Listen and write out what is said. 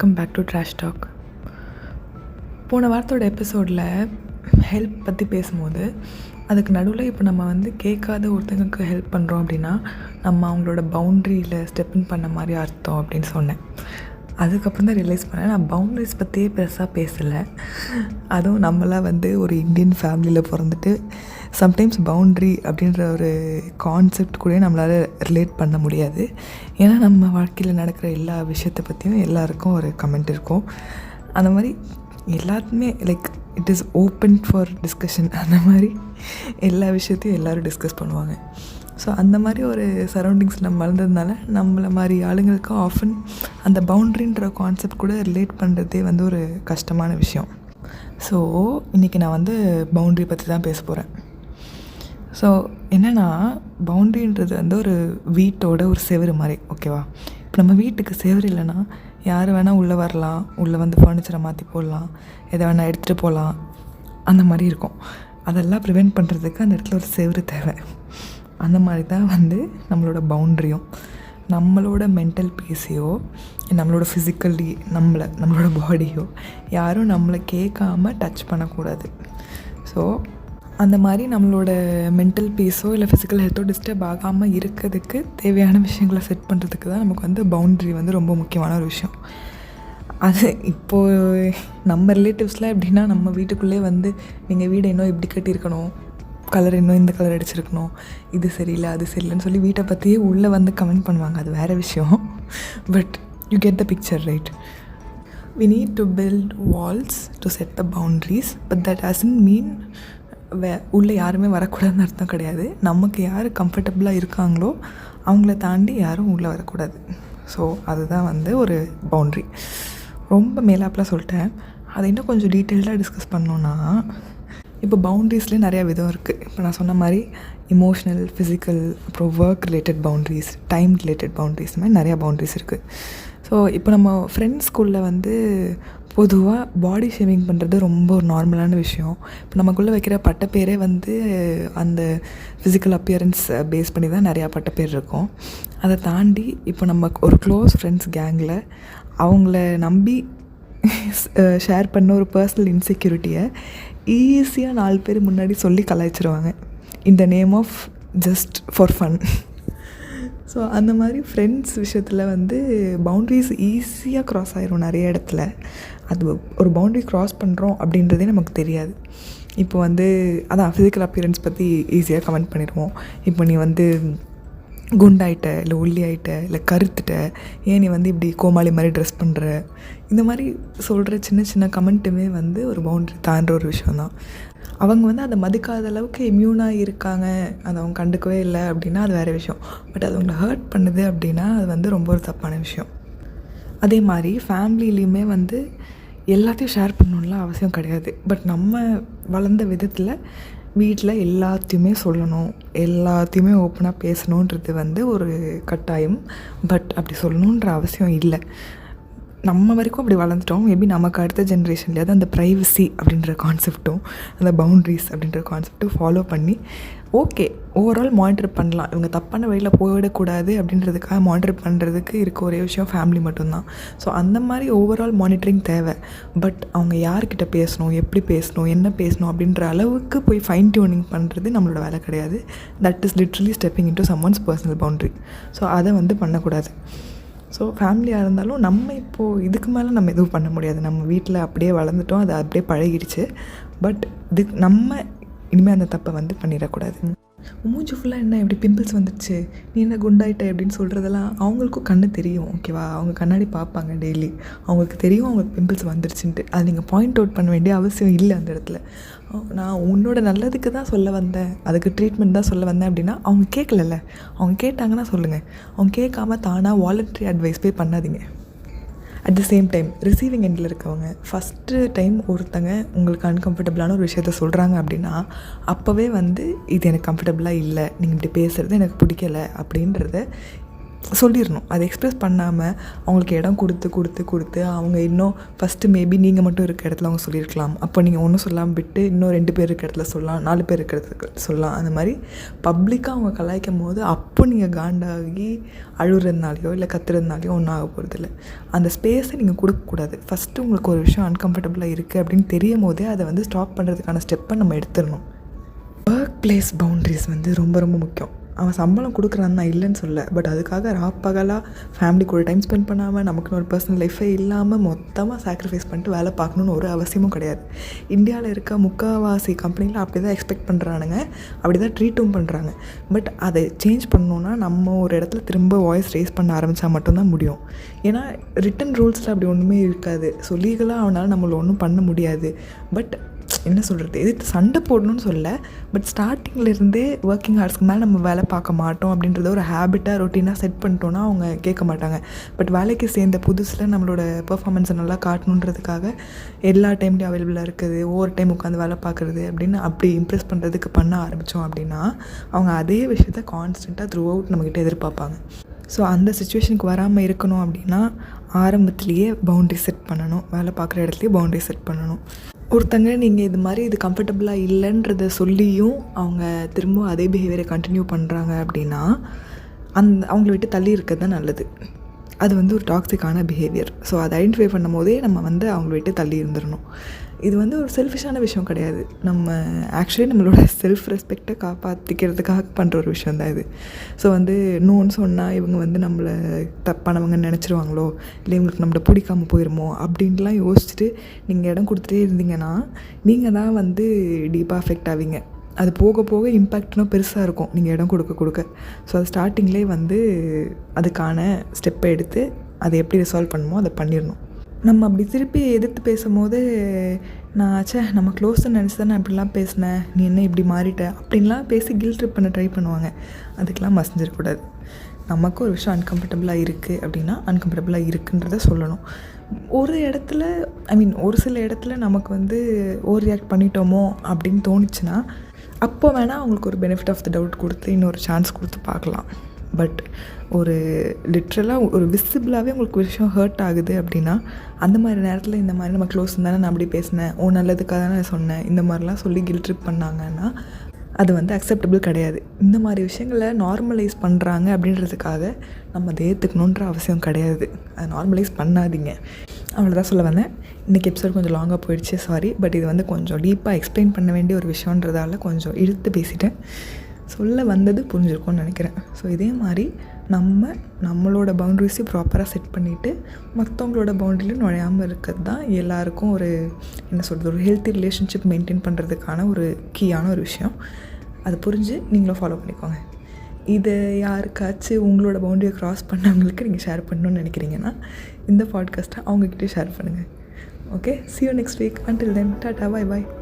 Welcome back to trash talk. போன வாரத்தோட எபிசோடில் ஹெல்ப் பற்றி பேசும்போது அதுக்கு நடுவில் இப்போ நம்ம கேட்காத ஒருத்தங்களுக்கு ஹெல்ப் பண்ணுறோம் அப்படின்னா நம்ம அவங்களோட பவுண்ட்ரியில் ஸ்டெப்பின் பண்ண மாதிரி அர்த்தம் அப்படின்னு சொன்னேன். அதுக்கப்புறம் தான் ரியலைஸ் பண்ணேன், நான் பவுண்ட்ரிஸ் பற்றியே பெருசாக பேசலை. அதுவும் நம்மளாம் ஒரு இந்தியன் ஃபேமிலியில் பிறந்துட்டு சம்டைம்ஸ் பவுண்ட்ரி அப்படின்ற ஒரு கான்செப்ட் கூட நம்மளால் ரிலேட் பண்ண முடியாது. ஏன்னா நம்ம வாழ்க்கையில் நடக்கிற எல்லா விஷயத்தை பற்றியும் எல்லாருக்கும் ஒரு கமெண்ட் இருக்கும். அந்த மாதிரி எல்லாத்துமே it is open for discussion. அந்த மாதிரி எல்லா விஷயத்தையும் எல்லோரும் டிஸ்கஸ் பண்ணுவாங்க. ஸோ அந்த மாதிரி ஒரு சரௌண்டிங்ஸ் நம்ம வளர்ந்ததுனால நம்மளை மாதிரி ஆளுங்களுக்கு ஆஃபன் அந்த பவுண்ட்ரின்ற கான்செப்ட் கூட ரிலேட் பண்ணுறதே ஒரு கஷ்டமான விஷயம். ஸோ இன்றைக்கி நான் பவுண்ட்ரி பற்றி தான் பேச போகிறேன். ஸோ என்னென்னா, பவுண்ட்ரின்றது ஒரு வீட்டோட ஒரு செவரு மாதிரி, ஓகேவா? இப்போ நம்ம வீட்டுக்கு செவரு இல்லைன்னா யார் வேணால் உள்ளே வரலாம், உள்ளே ஃபர்னிச்சரை மாற்றி போடலாம், எதை வேணால் எடுத்துகிட்டு போகலாம், அந்த மாதிரி இருக்கும். அதெல்லாம் ப்ரிவெண்ட் பண்ணுறதுக்கு அந்த இடத்துல ஒரு செவரு தேவை. அந்த மாதிரி தான் நம்மளோட பவுண்ட்ரியும். நம்மளோட மென்டல் பீஸையோ நம்மளோட ஃபிசிக்கலி நம்மளோட பாடியோ யாரும் நம்மளை கேட்காம டச் பண்ணக்கூடாது. ஸோ அந்த மாதிரி நம்மளோட மென்டல் பீஸோ இல்லை ஃபிசிக்கல் ஹெல்த்தோ டிஸ்டர்ப் ஆகாமல் இருக்கிறதுக்கு தேவையான விஷயங்களை செட் பண்ணுறதுக்கு தான் நமக்கு பவுண்ட்ரி ரொம்ப முக்கியமான ஒரு விஷயம். அது இப்போது நம்ம ரிலேட்டிவ்ஸ்லாம் எப்படின்னா, நம்ம வீட்டுக்குள்ளே நீங்கள் வீடை இன்னும் இப்படி கட்டியிருக்கணும், கலர் இன்னும் இந்த கலர் அடிச்சிருக்கணும், இது சரியில்லை அது சரியில்லைன்னு சொல்லி வீட்டை பற்றியே உள்ளே கமெண்ட் பண்ணுவாங்க. அது வேறு விஷயம். But you get the picture, right? We need to build walls to set the boundaries, but that doesn't mean உள்ளே யாருமே வரக்கூடாதுன்னு அர்த்தம் கிடையாது. நமக்கு யார் கம்ஃபர்டபுளாக இருக்காங்களோ அவங்கள தாண்டி யாரும் உள்ளே வரக்கூடாது. ஸோ அதுதான் ஒரு பவுண்ட்ரி. ரொம்ப மேலாப்பில் சொல்லிட்டேன். அதை இன்னும் கொஞ்சம் டீட்டெயில்டாக டிஸ்கஸ் பண்ணோன்னா, இப்போ பவுண்ட்ரிஸ்லேயே நிறையா விதம் இருக்குது. இப்போ நான் சொன்ன மாதிரி இமோஷ்னல், ஃபிசிக்கல், அப்புறம் work related boundaries, time related boundaries, மாதிரி நிறையா பவுண்ட்ரிஸ் இருக்குது. ஸோ இப்போ நம்ம ஃப்ரெண்ட்ஸ்குள்ளே பொதுவாக பாடி ஷேவிங் பண்ணுறது ரொம்ப ஒரு நார்மலான விஷயம். இப்போ நமக்குள்ளே வைக்கிற பட்டப்பேரே அந்த ஃபிசிக்கல் அப்பியரன்ஸ் பேஸ் பண்ணி தான் நிறையா பட்டப்பேர் இருக்கும். அதை தாண்டி இப்போ நம்ம ஒரு க்ளோஸ் ஃப்ரெண்ட்ஸ் கேங்கில் அவங்கள நம்பி ஷேர் பண்ண ஒரு பர்சனல் இன்செக்யூரிட்டியை ஈஸியாக 4 பேர் முன்னாடி சொல்லி கலாய்ச்சிருவாங்க, in the name of just for fun. So அந்த மாதிரி ஃப்ரெண்ட்ஸ் விஷயத்தில் பவுண்ட்ரிஸ் ஈஸியாக க்ராஸ் ஆகிரும் நிறைய இடத்துல. அது ஒரு பவுண்ட்ரி க்ராஸ் பண்ணுறோம் அப்படின்றதே நமக்கு தெரியாது. இப்போ அதான் ஃபிசிக்கல் அப்பியரன்ஸ் பற்றி ஈஸியாக கமெண்ட் பண்ணிடுவோம். இப்போ நீ குண்டாயிட்ட, இல்லை ஒல்லி ஆகிட்ட, இல்லை கருத்துட்ட, ஏன் நீ இப்படி கோமாளி மாதிரி ட்ரெஸ் பண்ணுற, இந்த மாதிரி சொல்கிற சின்ன சின்ன கமெண்ட்டுமே ஒரு பவுண்ட்ரி தாண்டுற ஒரு விஷயந்தான். அவங்க அதை மதிக்காத அளவுக்கு இம்யூனாக இருக்காங்க, அதை அவங்க கண்டுக்கவே இல்லை அப்படின்னா அது வேறு விஷயம். பட் அது அவங்களை ஹர்ட் பண்ணுது அப்படின்னா அது ரொம்ப ஒரு தப்பான விஷயம். அதே மாதிரி ஃபேமிலியிலையுமே எல்லாத்தையும் ஷேர் பண்ணணும்லாம் அவசியம் கிடையாது. பட் நம்ம வளர்ந்த விதத்தில் வீட்டில் எல்லாத்தையுமே சொல்லணும், எல்லாத்தையுமே ஓப்பனாக பேசணுன்றது ஒரு கட்டாயம். பட் அப்படி சொல்லணுன்ற அவசியம் இல்லை. நம்ம வரைக்கும் அப்படி வளர்ந்துட்டோம். மேபி நமக்கு அடுத்த ஜென்ரேஷன்லேயாவது அந்த ப்ரைவசி அப்படின்ற கான்செப்டும் அந்த பவுண்ட்ரிஸ் அப்படின்ற கான்செப்டும் ஃபாலோ பண்ணி ஓகே ஓவரால் மானிட்டர் பண்ணலாம். இவங்க தப்பான வழியில் போயிடக்கூடாது அப்படின்றதுக்காக மானிட்டர் பண்ணுறதுக்கு இருக்க ஒரே விஷயம் ஃபேமிலி மட்டும்தான். ஸோ அந்த மாதிரி ஓவரால் மானிட்டரிங் தேவை. பட் அவங்க யார்கிட்ட பேசணும், எப்படி பேசணும், என்ன பேசணும் அப்படின்ற அளவுக்கு போய் ஃபைன் டியூனிங் பண்ணுறது நம்மளோட வேலை கிடையாது. That is literally stepping into someone's personal boundary. So அதை பண்ணக்கூடாது. ஸோ ஃபேமிலியாக இருந்தாலும் நம்ம இப்போது இதுக்கு மேலே நம்ம எதுவும் பண்ண முடியாது. நம்ம வீட்டில் அப்படியே வளர்ந்துட்டோம், அது அப்படியே பழகிடுச்சு. பட் நம்ம இனிமேல் அந்த தப்பை பண்ணிடக்கூடாது. மூஞ்சி ஃபுல்லாக என்ன இப்படி பிம்பிள்ஸ் வந்துடுச்சு, நீ என்ன குண்டாயிட்ட அப்படின்னு சொல்கிறதெல்லாம் அவங்களுக்கும் கண்ணு தெரியும், ஓகேவா? அவங்க கண்ணாடி பார்ப்பாங்க டெய்லி, அவங்களுக்கு தெரியும் அவங்களுக்கு பிம்பிள்ஸ் வந்துடுச்சுன்ட்டு. அது நீங்கள் பாயிண்ட் அவுட் பண்ண வேண்டிய அவசியம் இல்லை. அந்த இடத்துல நான் உன்னோட நல்லதுக்கு தான் சொல்ல வந்தேன், அதுக்கு ட்ரீட்மெண்ட் தான் சொல்ல வந்தேன் அப்படின்னா அவங்க கேட்கலல்ல. அவங்க கேட்டாங்கன்னா சொல்லுங்கள். அவங்க கேட்காம தானாக வாலண்ட்ரி அட்வைஸ் போய் பண்ணாதீங்க. At the same time receiving எண்டில் இருக்கவங்க ஃபஸ்ட்டு டைம் ஒருத்தங்க உங்களுக்கு அன்கம்ஃபர்டபுளான ஒரு விஷயத்த சொல்கிறாங்க அப்படின்னா அப்போவே இது எனக்கு கம்ஃபர்டபுளாக இல்லை, நீங்கள் இப்படி பேசுகிறது எனக்கு பிடிக்கலை அப்படின்றத சொல்லிடணும். அதை எக்ஸ்ப்ரெஸ் பண்ணாமல் அவங்களுக்கு இடம் கொடுத்து அவங்க இன்னும் ஃபஸ்ட்டு மேபி நீங்கள் மட்டும் இருக்க இடத்துல அவங்க சொல்லியிருக்கலாம். அப்போ நீங்கள் ஒன்றும் சொல்லாமல் விட்டு இன்னும் 2 பேர் இருக்க இடத்துல சொல்லலாம், 4 பேர் இருக்கிற இடத்துல சொல்லலாம். அந்த மாதிரி பப்ளிக்காக அவங்க கலாய்க்கும் போது அப்போ நீங்கள் காண்டாகி அழுகிறதுனாலையோ இல்லை கத்துறதுனாலையோ ஒன்றும் ஆக போகிறதில்ல. அந்த ஸ்பேஸை நீங்கள் கொடுக்கக்கூடாது. ஃபஸ்ட்டு உங்களுக்கு ஒரு விஷயம் அன்கம்ஃபர்டபுளாக இருக்குது அப்படின்னு தெரியும் போதே அதை வந்து ஸ்டாப் பண்ணுறதுக்கான ஸ்டெப்பை நம்ம எடுத்துடணும். ஒர்க் பிளேஸ் பவுண்ட்ரிஸ் வந்து ரொம்ப ரொம்ப முக்கியம். அவன் சம்பளம் கொடுக்குறான்னு நான் இல்லைன்னு சொல்ல, பட் அதுக்காக ராப்பகலாக ஃபேமிலி கூட டைம் ஸ்பெண்ட் பண்ணாமல் நமக்குன்னு ஒரு பர்சனல் லைஃபே இல்லாமல் மொத்தமாக சாக்ரிஃபைஸ் பண்ணிட்டு வேலை பார்க்கணுன்னு ஒரு அவசியமும் கிடையாது. இந்தியாவில் இருக்க முக்கால்வாசி கம்பெனியில் அப்படி தான் எக்ஸ்பெக்ட் பண்ணுறானுங்க, அப்படி தான் ட்ரீட்டும் பண்ணுறாங்க. பட் அதை சேஞ்ச் பண்ணணுன்னா நம்ம ஒரு இடத்துல திரும்ப வாய்ஸ் ரேஸ் பண்ண ஆரம்பித்தா மட்டும்தான் முடியும். ஏன்னா ரிட்டன் ரூல்ஸில் அப்படி ஒன்றுமே இருக்காது. ஸோ லீகலாக அவனால் நம்மளை ஒன்றும் பண்ண முடியாது. பட் என்ன சொல்கிறது, எது சண்டை போடணும்னு சொல்ல, பட் ஸ்டார்டிங்லேருந்தே ஒர்க்கிங் ஹவர்ஸ்க்கு மேலே நம்ம வேலை பார்க்க மாட்டோம் அப்படின்றத ஒரு ஹேபிட்டாக ரொட்டீனாக செட் பண்ணிட்டோன்னா அவங்க கேட்க மாட்டாங்க. பட் வேலைக்கு சேர்ந்த புதுசில் நம்மளோட பெர்ஃபார்மன்ஸை நல்லா காட்டணுன்றதுக்காக எல்லா டைம்லேயும் அவைலபிளாக இருக்குது, ஒவ்வொரு டைம் உட்காந்து வேலை பார்க்குறது அப்படின்னு அப்படி இம்ப்ரெஸ் பண்ணுறதுக்கு பண்ண ஆரம்பித்தோம் அப்படின்னா அவங்க அதே விஷயத்த கான்ஸ்டண்ட்டாக த்ரூ அவுட் நம்மக்கிட்ட எதிர்பார்ப்பாங்க. ஸோ அந்த சுச்சுவேஷனுக்கு வராமல் இருக்கணும் அப்படின்னா ஆரம்பத்துலேயே பவுண்ட்ரி செட் பண்ணணும். வேலை பார்க்குற இடத்துலையே பவுண்ட்ரி செட் பண்ணணும். ஒருத்தங்க நீங்கள் இது கம்ஃபர்டபுளாக இல்லைன்றத சொல்லியும் அவங்க திரும்ப அதே பிஹேவியரை கண்டினியூ பண்ணுறாங்க அப்படின்னா அவங்கள விட்டு தள்ளி இருக்கிறது தான் நல்லது. அது வந்து ஒரு டாக்ஸிக்கான பிஹேவியர். ஸோ அதை ஐடென்டிஃபை பண்ணும் போதே நம்ம வந்து அவங்கள விட்டு தள்ளி இருந்துடணும். இது வந்து ஒரு செல்ஃபிஷான விஷயம் கிடையாது. நம்ம ஆக்சுவலி நம்மளோட செல்ஃப் ரெஸ்பெக்டை காப்பாற்றிக்கிறதுக்காக பண்ணுற ஒரு விஷயம் தான் இது. ஸோ வந்து நோன்னு சொன்னால் இவங்க வந்து நம்மளை தப்பானவங்கன்னு நினச்சிருவாங்களோ, இல்லை இவங்களுக்கு நம்மளை பிடிக்காமல் போயிருமோ அப்படின்லாம் யோசிச்சுட்டு நீங்கள் இடம் கொடுத்துட்டே இருந்தீங்கன்னா நீங்கள் தான் வந்து டீப்பாக அஃபெக்ட் ஆவீங்க. அது போக போக இம்பேக்ட்னும் பெருசாக இருக்கும் நீங்கள் இடம் கொடுக்க. ஸோ அது ஸ்டார்டிங்லேயே வந்து அதுக்கான ஸ்டெப்பை எடுத்து அதை எப்படி ரிசால்வ் பண்ணணுமோ அதை பண்ணிடணும். நம்ம அப்படி திருப்பி எதிர்த்து பேசும்போது நம்ம க்ளோஸ்ன்னு நினச்சி தான் நான் இப்படிலாம் பேசினேன், நீ என்ன இப்படி மாறிட்ட அப்படின்லாம் பேசி கில்ட் ட்ரிப் பண்ண ட்ரை பண்ணுவாங்க. அதுக்கெலாம் மசிஞ்சிடக்கூடாது. நமக்கு ஒரு விஷயம் அன்கம்ஃபர்டபுளாக இருக்குது அப்படின்னா அன்கம்ஃபர்டபுளாக இருக்குன்றத சொல்லணும். ஒரு சில இடத்துல நமக்கு வந்து ஓவர் ரியாக்ட் பண்ணிட்டோமோ அப்படின்னு தோணுச்சுன்னா அப்போ வேணால் அவங்களுக்கு ஒரு பெனிஃபிட் ஆஃப் த டவுட் கொடுத்து இன்னொரு சான்ஸ் கொடுத்து பார்க்கலாம். பட் ஒரு லிட்ரலாக ஒரு விசிபிளாகவே உங்களுக்கு ஒரு விஷயம் ஹர்ட் ஆகுது அப்படின்னா அந்த மாதிரி நேரத்தில் இந்த மாதிரி நம்ம க்ளோஸ் இருந்தானே நான் அப்படி பேசினேன், நல்லதுக்காக தானே நான் சொன்னேன், இந்த மாதிரிலாம் சொல்லி கில்ட் ட்ரிப் பண்ணாங்கன்னா அது வந்து அக்செப்டபிள் கிடையாது. இந்த மாதிரி விஷயங்களை நார்மலைஸ் பண்ணுறாங்க அப்படின்றதுக்காக நம்ம அதை ஏற்றுக்கணுன்ற அவசியம் கிடையாது. அதை நார்மலைஸ் பண்ணாதீங்க. அவ்வளோதான் சொல்ல வந்தேன். இன்றைக்கி எபிசோட் கொஞ்சம் லாங்காக போயிடுச்சு, சாரி. பட் இது வந்து கொஞ்சம் டீப்பாக எக்ஸ்பிளைன் பண்ண வேண்டிய ஒரு விஷயன்றதால கொஞ்சம் இழுத்து பேசிட்டேன். சொல்ல வந்தது புரிஞ்சிருக்கும்னு நினைக்கிறேன். ஸோ இதே மாதிரி நம்மளோட பவுண்ட்ரிஸையும் ப்ராப்பராக செட் பண்ணிவிட்டு மற்றவங்களோட பவுண்ட்ரிலையும் நுழையாமல் இருக்கிறது தான் எல்லாருக்கும் ஒரு ஒரு ஹெல்த்தி ரிலேஷன்ஷிப் மெயின்டைன் பண்ணுறதுக்கான ஒரு கீயான ஒரு விஷயம். அதை புரிஞ்சு நீங்களும் ஃபாலோ பண்ணிக்கோங்க. இதை யாருக்காச்சும் உங்களோட பவுண்டரியை க்ராஸ் பண்ணவங்களுக்கு நீங்கள் ஷேர் பண்ணணுன்னு நினைக்கிறீங்கன்னா இந்த பாட்காஸ்ட்டை அவங்கக்கிட்டே ஷேர் பண்ணுங்கள். Okay, see you next week. Until then, tata, bye bye.